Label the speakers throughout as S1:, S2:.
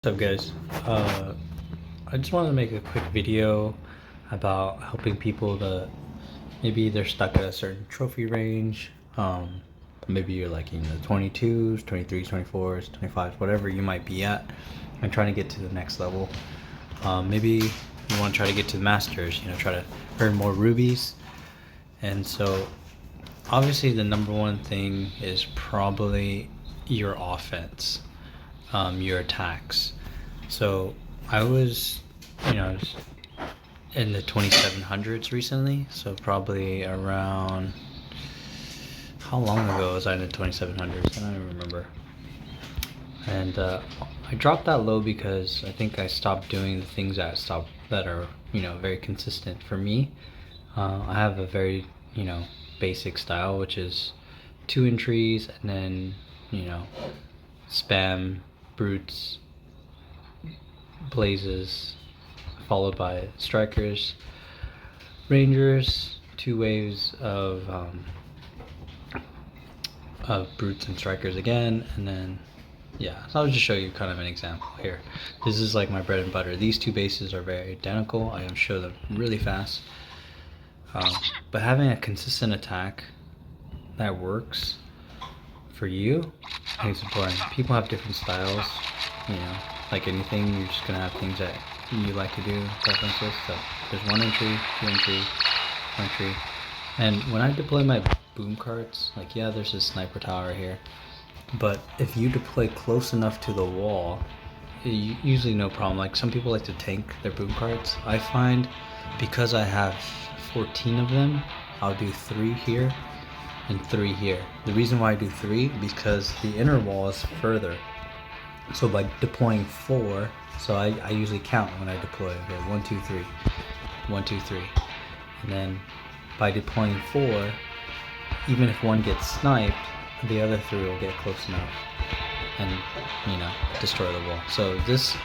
S1: What's up guys? I just wanted to make a quick video about helping people that maybe they're stuck at a certain trophy range. Maybe you're like in the 22s, 23s, 24s, 25s, whatever you might be at, and trying to get to the next level. Maybe you want to try to get to the masters, try to earn more rubies. And so obviously the number one thing is probably your offense. Your attacks. So I was, in the 2700s recently. So probably around, how long ago was I in the 2700s? I don't even remember. And I dropped that low because I think I stopped doing the things that are very consistent for me. I have a very basic style, which is 2 entries and then spam brutes, blazes, followed by strikers, rangers, 2 waves of brutes and strikers again, and then so I'll just show you kind of an example here. This is like my bread and butter. These 2 bases are very identical. I am show them really fast, but having a consistent attack that works for you, I think it's important. People have different styles, like anything, you're just gonna have things that you like to do, preferences. So there's 1 entry, 2 entry, 1 entry. And when I deploy my boom carts, like there's a sniper tower here, but if you deploy close enough to the wall, usually no problem. Like some people like to tank their boom carts. I find because I have 14 of them, I'll do 3 here and 3 here. The reason why I do 3 because the inner wall is further. So by deploying 4, so I usually count when I deploy. Okay, 1, 2, 3, 1, 2, 3, and then by deploying 4, even if 1 gets sniped, the other 3 will get close enough and destroy the wall. So this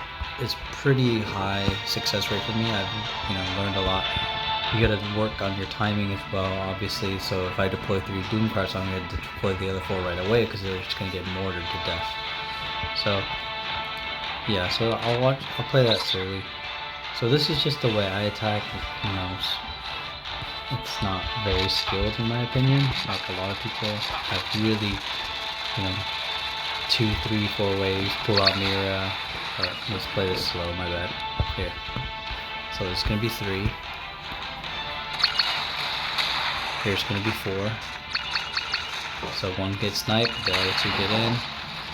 S1: is pretty high success rate for me. I've learned a lot. You gotta work on your timing as well, obviously. So if I deploy 3 doom carts, I'm gonna deploy the other 4 right away because they're just gonna get mortared to death. So so I'll play that slowly. So this is just the way I attack. It's not very skilled in my opinion. Like a lot of people have really 2, 3, 4 waves, pull out Mira. Let's play this slow, my bad. Here. So it's gonna be 3. Here's gonna be 4. So 1 gets sniped, the other 2 get in.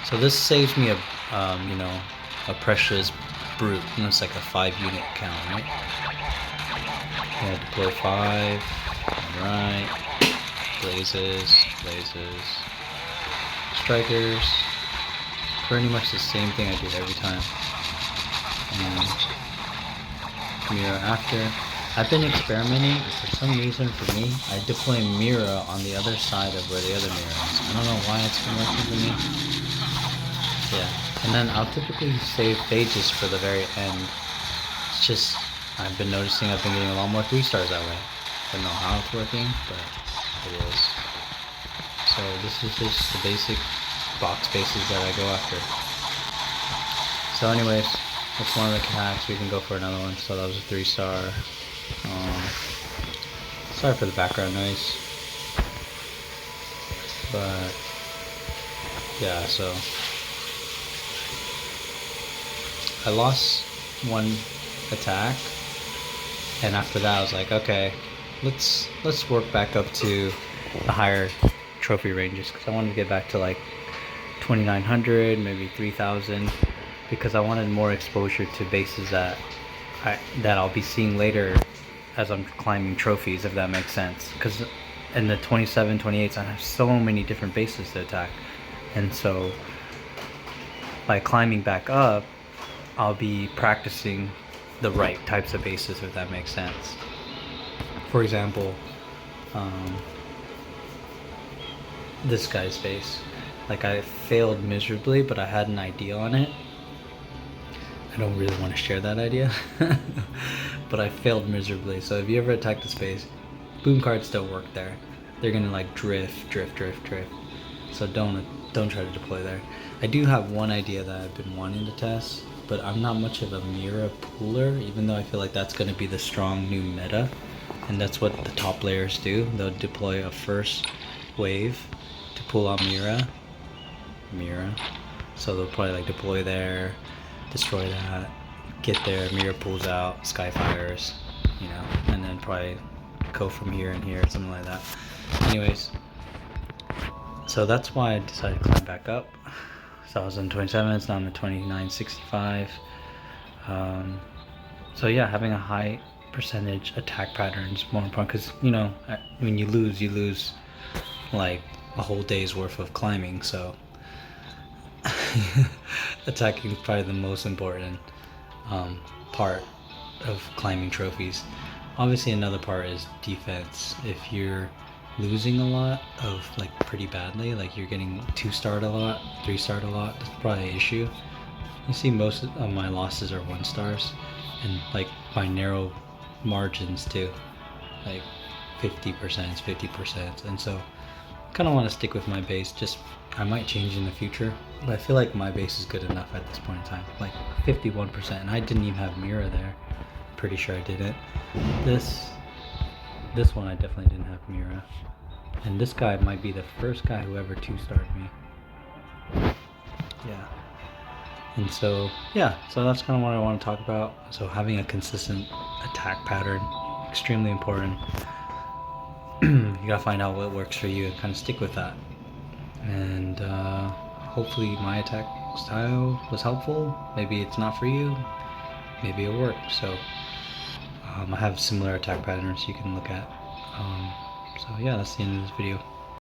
S1: So this saves me a precious brute. It's like a 5 unit count, right? Deploy 5. Right. Blazes. Strikers. Pretty much the same thing I do every time. Mira after. I've been experimenting. For some reason, for me, I deploy Mira on the other side of where the other Mira is. I don't know why it's been working for me. And then I'll typically save phages for the very end. It's just, I've been noticing I've been getting a lot more 3 stars that way. I don't know how it's working, but it is. So this is just the basic box bases that I go after. So anyways, that's one of the attacks. We can go for another one. So that was a 3-star. Sorry for the background noise. But so I lost 1 attack, and after that I was like, okay, let's work back up to the higher trophy ranges, because I wanted to get back to like 2900, maybe 3000, because I wanted more exposure to bases that I'll be seeing later as I'm climbing trophies, if that makes sense. Because in the 27, 28s, I have so many different bases to attack, and so by climbing back up, I'll be practicing the right types of bases, if that makes sense. For example, this guy's base. Like, I failed miserably, but I had an idea on it. I don't really want to share that idea, but I failed miserably. So if you ever attack this base, boom cards don't work there. They're gonna like drift. So don't try to deploy there. I do have one idea that I've been wanting to test, but I'm not much of a Mira pooler, even though I feel like that's going to be the strong new meta. And that's what the top layers do. They'll deploy a first wave to pull on Mira. So they'll probably like deploy there, destroy that, get there, Mira pulls out, Skyfires, you know, and then probably go from here and here, something like that. Anyways, so that's why I decided to climb back up. So I was in 27s, now I'm at 29.65. So yeah, having a high percentage attack pattern is more important because, you know, when you lose like a whole day's worth of climbing. So attacking is probably the most important part of climbing trophies. Obviously another part is defense. If you're losing a lot of like pretty badly, like you're getting 2-starred a lot, 3-starred a lot, that's probably an issue. You see most of my losses are 1-stars, and like by narrow margins too, like 50%, 50%, and so I kind of want to stick with my base. Just I might change in the future, but I feel like my base is good enough at this point in time. Like 51%, and I didn't even have Mira there. Pretty sure I didn't. This one I definitely didn't have Mira, and this guy might be the first guy who ever 2-starred me. Yeah. And so, yeah, so that's kind of what I want to talk about. So having a consistent attack pattern, extremely important. You gotta find out what works for you and kind of stick with that. And hopefully my attack style was helpful. Maybe it's not for you. Maybe it worked. So I have similar attack patterns you can look at. So yeah, that's the end of this video.